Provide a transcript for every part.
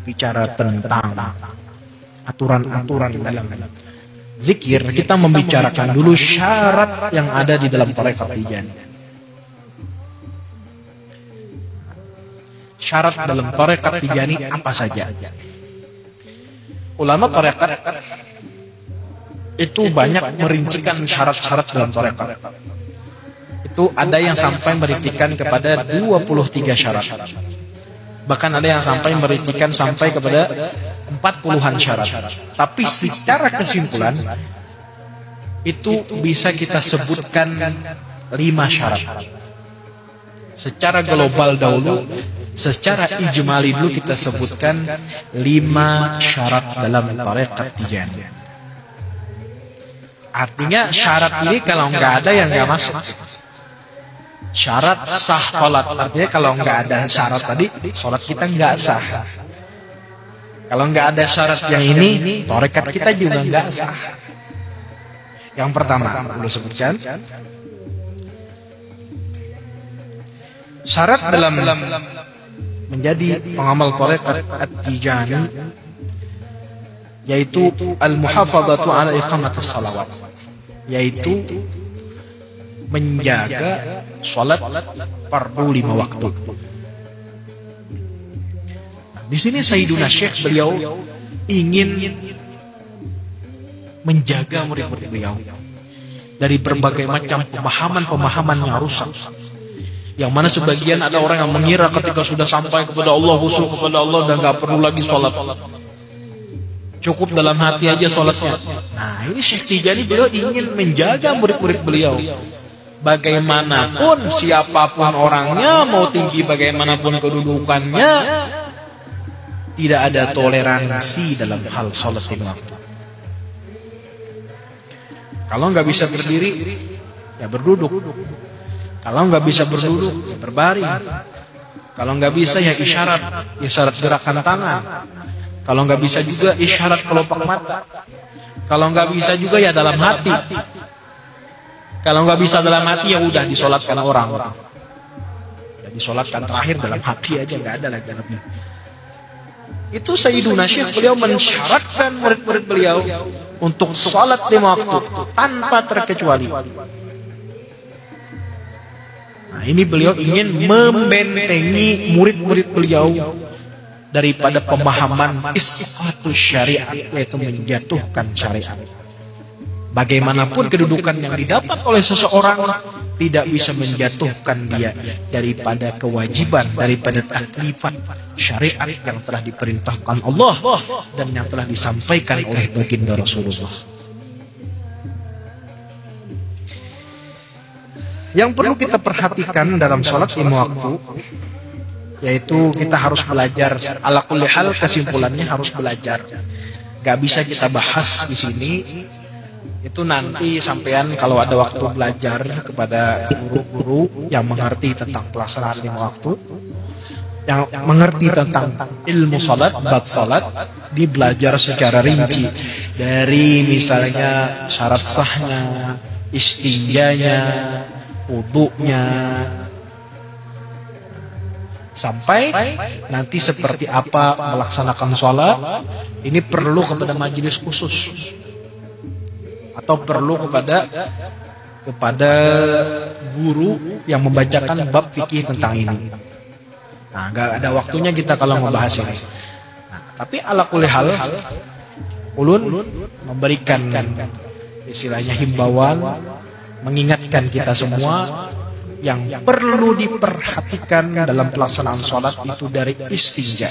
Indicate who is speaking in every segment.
Speaker 1: bicara tentang aturan-aturan dalam zikir, kita membicarakan dulu syarat yang ada di dalam tarekat Tijani. Syarat dalam tarekat Tijani apa saja? Ulama tarekat itu banyak merincikan syarat-syarat dalam tarekat. Itu ada yang sampai merincikan kepada 23 syarat. Bahkan ada yang sampai merincikan sampai kepada 40-an syarat. Tapi secara kesimpulan itu bisa kita sebutkan 5 syarat. Secara global dahulu, secara ijmali dulu kita sebutkan 5 syarat dalam tarekat Tijani. Artinya syarat ini kalau nggak ada yang nggak masuk. Syarat sah sholat, artinya kalau nggak ada syarat tadi, sholat kita nggak sah. Kalau nggak ada syarat yang ini, tarekat kita juga nggak sah. Yang pertama, perlu sebutkan, syarat dalam menjadi pengamal tarekat At-Tijani yaitu al-muhafadzatu ala iqamatis salawat, yaitu menjaga salat fardu 5 waktu. Nah, di sini Sayyiduna Syekh beliau ingin menjaga murid-murid beliau dari berbagai macam pemahaman-pemahaman yang rusak. Yang mana sebagian ada orang yang mengira ketika sudah sampai kepada Allah, husul kepada Allah, dan gak perlu lagi sholat, cukup dalam hati aja sholatnya. Nah, ini Syekh Tijani beliau ingin menjaga murid-murid beliau. Bagaimanapun siapapun orangnya, mau tinggi bagaimanapun kedudukannya, tidak ada toleransi dalam hal sholat 5 waktu. Kalau nggak bisa berdiri, ya berduduk. Kalau nggak bisa berduduk, ya berbaring. Kalau nggak bisa, ya isyarat gerakan tangan. Kalau nggak bisa juga isyarat kelopak mata. Kalau nggak bisa juga ya dalam hati. Kalau nggak bisa dalam hati ya udah disolatkan orang. Ya disolatkan terakhir dalam hati aja, nggak ada lagi dalamnya. Itu Sayyiduna Syekh beliau mensyaratkan murid-murid beliau untuk sholat 5 waktu tanpa terkecuali. Nah, ini beliau ingin membentengi murid-murid beliau daripada pemahaman isqatus syariat, yaitu menjatuhkan syariat. Bagaimanapun kedudukan yang didapat oleh seseorang, tidak bisa menjatuhkan dia daripada kewajiban, daripada taklifan syariat yang telah diperintahkan Allah dan yang telah disampaikan oleh baginda Rasulullah. Yang perlu kita perhatikan dalam sholat 5 waktu, yaitu kita harus belajar. Ala kulli hal, kesimpulannya harus belajar. Gak bisa kita bahas di sini. Itu nanti sampean kalau ada waktu belajar kepada guru-guru yang mengerti tentang pelaksanaan 5 waktu, yang mengerti tentang ilmu salat, bab salat, dibelajar secara rinci dari misalnya syarat sahnya, istinjanya, wudunya, sampai nanti seperti apa melaksanakan sholat. Ini perlu kepada majelis khusus atau perlu kepada guru yang membacakan bab fikih tentang ini. Nah, gak ada waktunya kita kalau membahas ini. Nah, tapi ala kulli hal, ulun memberikan istilahnya himbauan, mengingatkan kita semua yang perlu diperhatikan dalam pelaksanaan sholat itu dari istinja.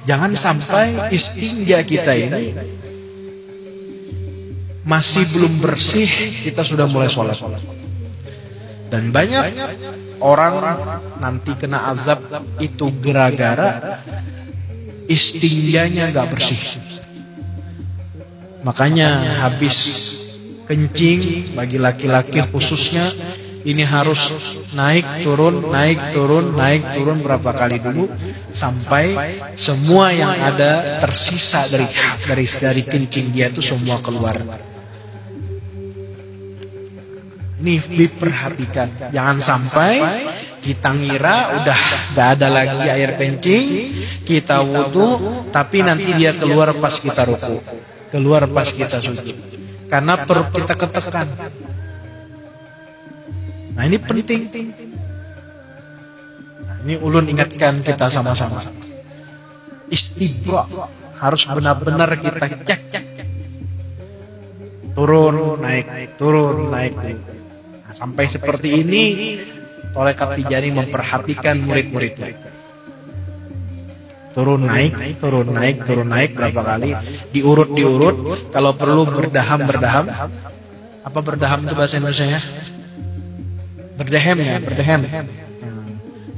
Speaker 1: Jangan sampai istinja kita ini masih belum bersih, kita sudah mulai sholat. Dan banyak orang nanti kena azab itu gara-gara istinjanya gak bersih. Makanya habis kencing bagi laki-laki khususnya ini harus naik turun berapa kali dulu sampai semua yang ada tersisa dari kencing dia itu semua keluar. Nih diperhatikan. Jangan sampai kita ngira udah gak ada lagi air kencing, kita wudu, tapi nanti dia keluar pas kita ruku, keluar pas kita sujud. Karena perut kita ketekan. Nah ini penting. Nah, ini ulun ingatkan kita sama-sama. Istibra harus benar-benar kita cek. Turun, naik, turun, naik. Nah, sampai seperti ini, Tharekat Tijaniyah memperhatikan murid-muridnya. Turun naik, turun naik, turun naik berapa kali? Diurut. Kalau perlu berdaham. Apa berdaham itu bahasa Indonesianya? Berdehem ya, berdehem.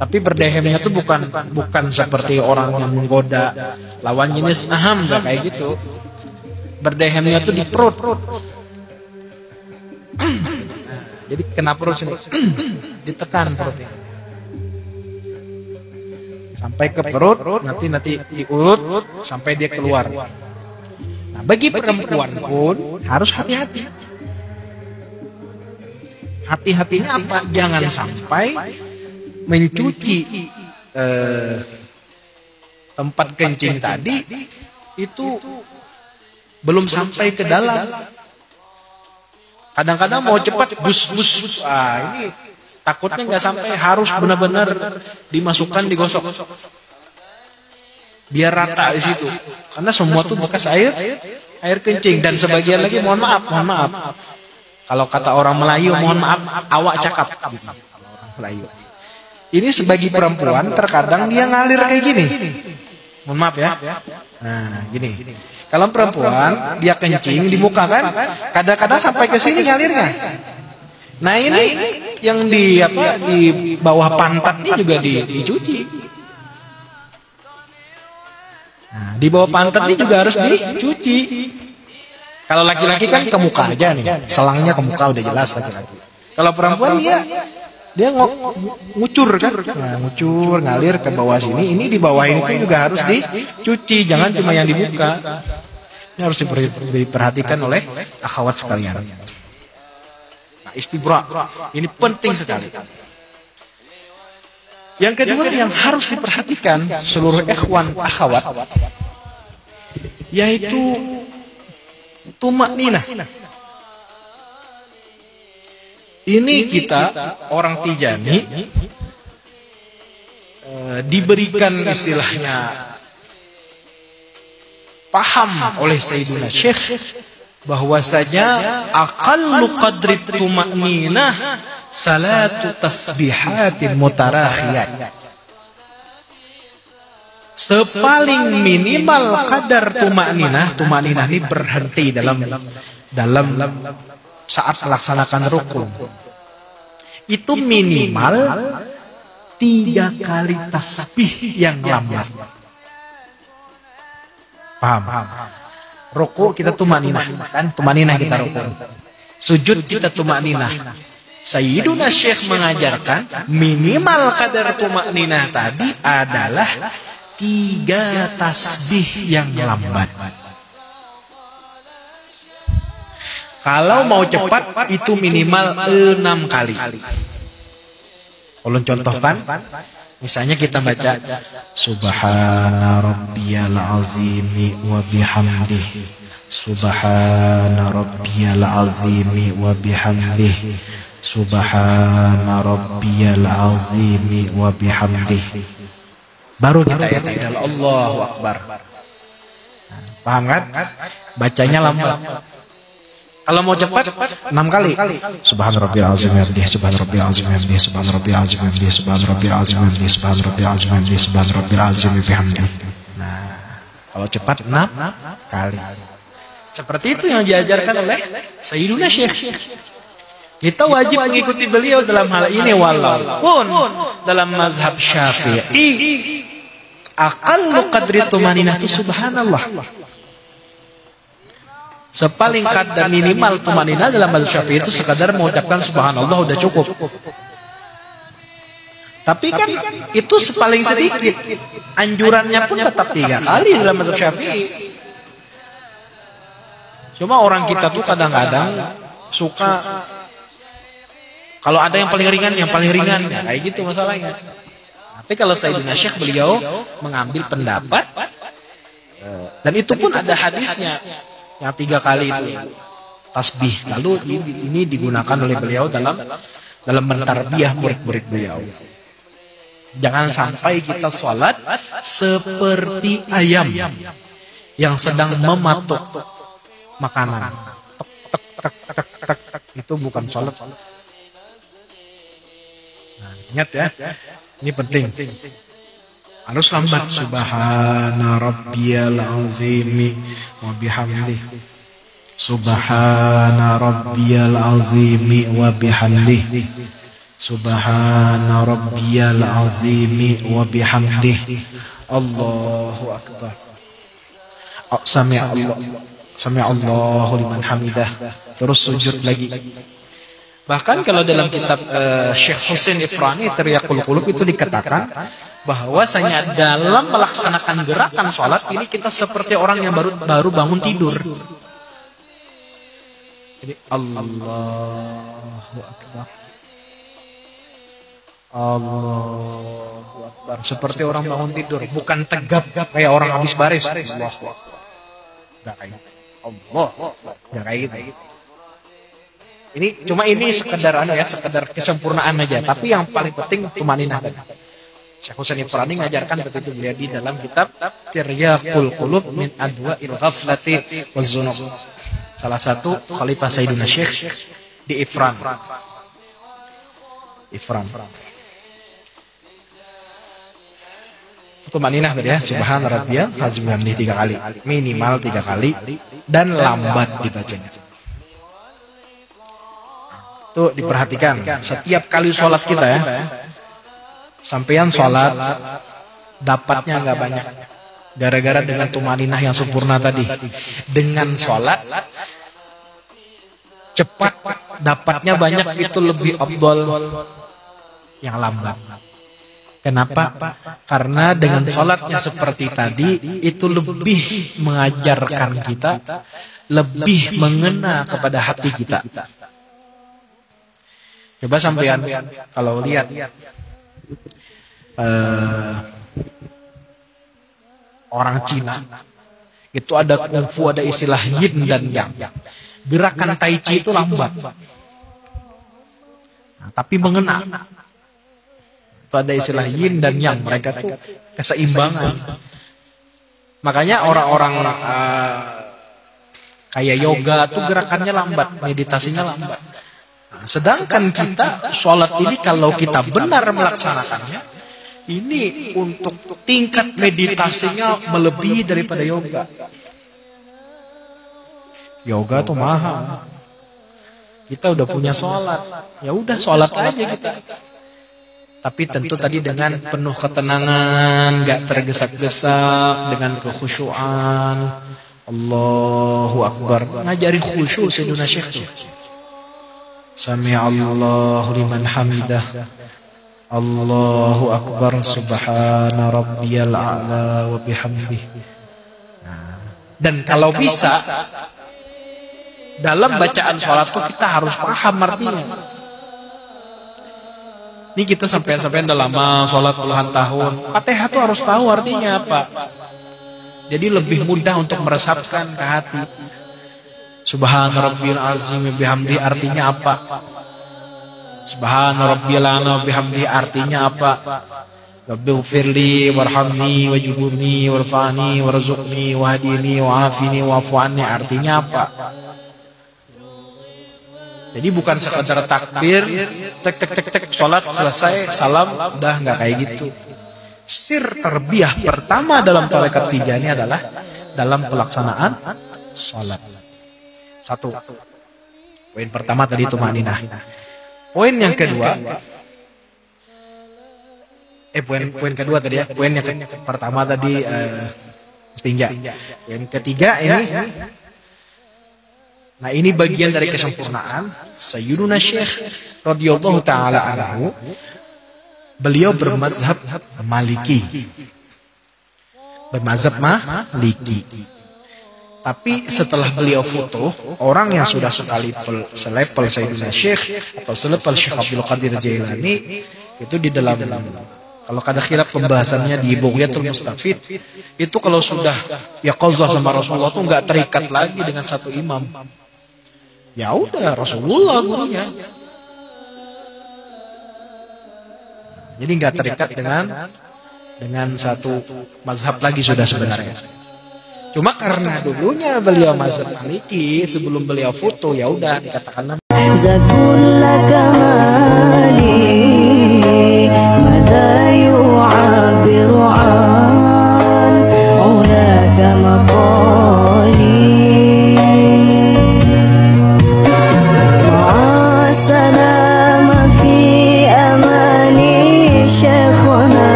Speaker 1: Tapi berdehemnya itu bukan seperti orang yang menggoda lawan jenis aham, nggak kayak gitu. Berdehemnya itu di perut. Jadi kena perut sini, ditekan perutnya sampai ke perut, nanti diurut sampai dia keluar. Nah, bagi perempuan pun harus hati-hati. Hati-hatinya apa? Jangan sampai mencuci tempat kencing tadi itu belum sampai ke dalam. Kadang-kadang mau cepat bus. Ini takutnya nggak sampai, harus benar-benar dimasukkan, digosok biar rata di situ. Karena semua tuh bekas air kencing. Dan sebagian lagi mohon maaf. Kalau kata orang Melayu, mohon maaf, awak cakap. Gitu. Orang Melayu. Ini sebagai perempuan terkadang dia ngalir kayak gini. Mohon maaf ya. Nah, gini. Kalau perempuan dia kencing di muka kan, kadang-kadang sampai ke sini ngalirnya. Nah, ini yang di bawah pantatnya juga dicuci. Nah, di bawah pantatnya juga harus dicuci. Kalau laki-laki kan ke muka aja nih, selangnya ke muka udah jelas laki-laki. Kalau perempuan dia ngucur kan, nah, ngucur ngalir ke bawah sini. Ini di bawah ini juga harus dicuci, jangan cuma yang dibuka. Ini harus diperhatikan oleh akhwat sekalian. Nah, istibra ini penting sekali. Yang kedua yang harus diperhatikan seluruh ikhwan akhwat, yaitu tumakninah. Ini kita orang Tijani diberikan istilahnya paham oleh Sayyidina Syekh bahwasanya aqallu qadri tumakninah salatu tasbihatin mutarakhiyat. Sepaling minimal kadar tumakninah ini berhenti dalam saat melaksanakan rukun. Itu minimal 3 kali tasbih yang lambat. Paham? Ruku kita tumakninah, kan? Tumakninah kita ruku. Sujud kita tumakninah. Sayyiduna Syekh mengajarkan minimal kadar tumakninah tadi adalah 3 tasbih yang lambat. Kalau mau cepat itu minimal 6 kali. Ulun contohkan, misalnya kita baca Subhana rabbiyal azimi wa bihamdihi, Subhana rabbiyal azimi wa bihamdihi, Subhana rabbiyal azimi wa bihamdihi. Baru kita ayat Allahu Akbar. Paham kan? Bacanya lambat. Kalau mau cepat 6 kali. Subhan rabbiyal azim wa bihamdihi, subhan rabbiyal azim wa bihamdihi, subhan rabbiyal azim wa bihamdihi, subhan rabbiyal azim wa bihamdihi, subhan rabbiyal azim wa bihamdihi, subhan rabbiyal azim wa bihamdihi. Nah, kalau cepat 6 kali. Seperti itu yang diajarkan oleh Sayyiduna Syekh. Kita wajib mengikuti beliau dalam hal ini, walaupun dalam mazhab Syafi'i aqallu qadri tumaninah itu subhanallah. Sepaling kadar minimal tumaninah dalam mazhab Syafi'i itu sekadar mengucapkan subhanallah udah cukup. Tapi kan itu sepaling sedikit. Anjurannya pun tetap 3 kali dalam mazhab Syafi'i. Cuma orang kita tuh kadang-kadang suka Kalau ada yang paling ringan, ya, kayak gitu masalahnya. Tapi kalau Sayyidina Syekh beliau mengambil pendapat, dan itu pun ada hadisnya yang 3 kali itu tasbih. Lalu ini digunakan oleh beliau dalam mentarbiyah murid-murid beliau. Jangan sampai kita sholat seperti ayam yang sedang mematuk makanan. Tek, tek, tek, tek. Itu bukan sholat. Nah, ingat ya, ini penting. Harus lambat. Subhana rabbiyal azimi wa bihamdihi. Subhana rabbiyal azimi wa bihamdihi. Subhana rabbiyal azimi wa bihamdihi. Allahu akbar. Sami Allahu liman hamidah. Terus sujud lagi. Bahkan kalau dalam kitab Syekh Husain Ifrani Tiryaqul Qulub itu dikatakan bahwasanya dalam melaksanakan gerakan sholat ini kita seperti orang yang baru bangun tidur. Jadi Allahu akbar. Allahu akbar. Seperti orang bangun tidur, bukan tegap kayak orang habis baris. Allahu akbar. Enggak kayak gitu. Allah. Enggak kayak gitu. Ini sekedar sekedar kesempurnaan aja, tapi yang paling penting tumaninah tadi. Syekh Husain Ifrani mengajarkan begitu beliau di dalam kitab Tiryaqul Qulub min Adwa'il Ghaflati waz-Zunub. Salah satu khalifah Sayyidina Syekh di Ifran. Tumaninah tadi ya, subhana rabbiyal azim 3 kali, minimal 3 kali dan lambat dibacanya. Itu diperhatikan setiap kali sholat kita ya. Sampean sholat dapatnya nggak banyak, gara-gara dengan tumaninah yang sempurna tadi. Dengan sholat cepat dapatnya banyak, itu lebih afdal yang lambat. Kenapa? Karena dengan sholatnya seperti tadi itu lebih mengajarkan kita, lebih mengena kepada hati kita. Coba sampean kalau lihat orang Cina itu ada kungfu, ada istilah yin dan yang. Gerakan tai chi itu lambat, tapi mengena. Itu ada istilah yin dan yang, mereka tuh keseimbangan. Makanya orang-orang kayak yoga tuh gerakannya lambat, meditasinya lambat. Sedangkan kita sholat ini kalau kita benar melaksanakannya, ini untuk tingkat meditasinya melebihi daripada yoga. Yoga tuh mahal. Kita udah punya sholat, ya udah sholat aja kita. Tapi tentu tadi dengan penuh ketenangan, gak tergesa-gesa, dengan kekhusyuan. Allahu Akbar. Ngajari khusyuk Sayyidina Syekh tuh. Sami Allahu liman hamidah. Allahu Akbar. Subhana rabbiyal a'la wa bihamdihi. Dan kalau bisa dalam bacaan sholat itu kita harus paham artinya. Ini kita sampai-sampai udah lama sholat puluhan tahun, Fatihah tuh harus tahu artinya apa. Jadi lebih mudah untuk meresapkan ke hati. Subhana rabbiyal azim bihamdi artinya apa? Subhana rabbiyal a'la bihamdi artinya apa? Rabbighfirli warhamni wajburni warfa'ni warzuqni wahdini wa'afini wa'fu anni artinya apa? Jadi bukan sekadar takbir, tek sholat selesai, salam, udah nggak kayak gitu. Sir tarbiyah pertama dalam tarekat Tijani adalah dalam pelaksanaan sholat. 1. Poin pertama tadi tumaninah. Poin yang kedua, poin kedua tadi ya. Poin yang pertama tadi istinja. Poin ketiga ini. Nah ini bagian dari kesempurnaan Sayyiduna Syekh radhiyallahu taala anhu. Beliau bermazhab Maliki. Bermazhab Maliki. Tapi setelah beliau foto, orang yang sudah selevel Sayyidina Syekh atau selevel Syekh Abdul Qadir Jailani itu di dalam, kalau kada khilaf pembahasannya di Bughyatul Mustafid, itu kalau sudah ya qazah sama Rasulullah tuh nggak terikat lagi dengan satu imam. Ya udah Rasulullah gurunya. Jadi nggak terikat dengan satu mazhab lagi sudah sebenarnya. Cuma karena dulunya beliau mazhab Maliki, sebelum beliau foto ya udah dikatakan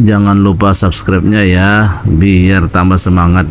Speaker 2: Jangan lupa subscribe-nya ya, biar tambah semangat.